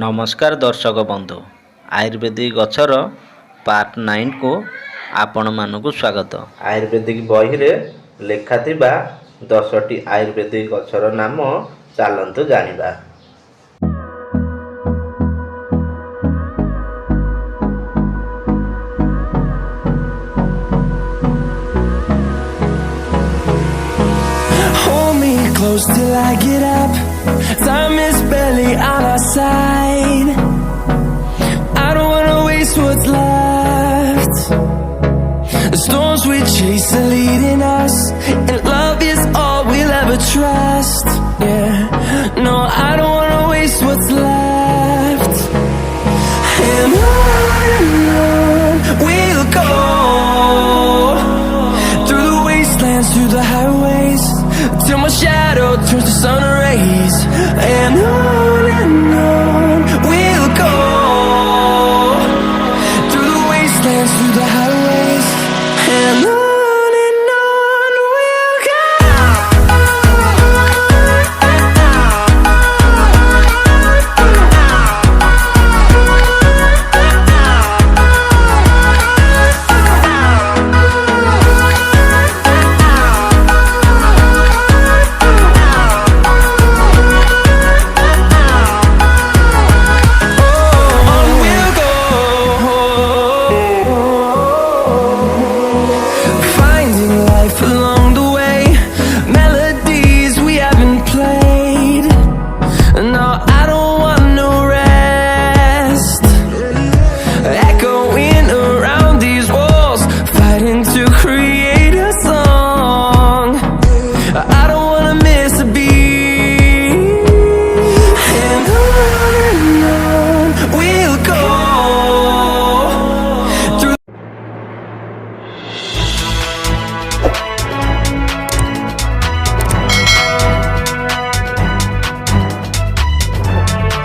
नमस्कार दर्शक बंधु आयुर्वेदिक गचर पार्ट 9 को आपण मानक स्वागत। आयुर्वेदिक बही रे लेखा थिबा 10टी आयुर्वेदिक गचर नाम चलंतु जानिबा। Hold me close till I get up. Time is barely on our side. I don't wanna waste what's left. The storms we chase are leading us, and love is all we'll ever trust. Yeah, no, I don't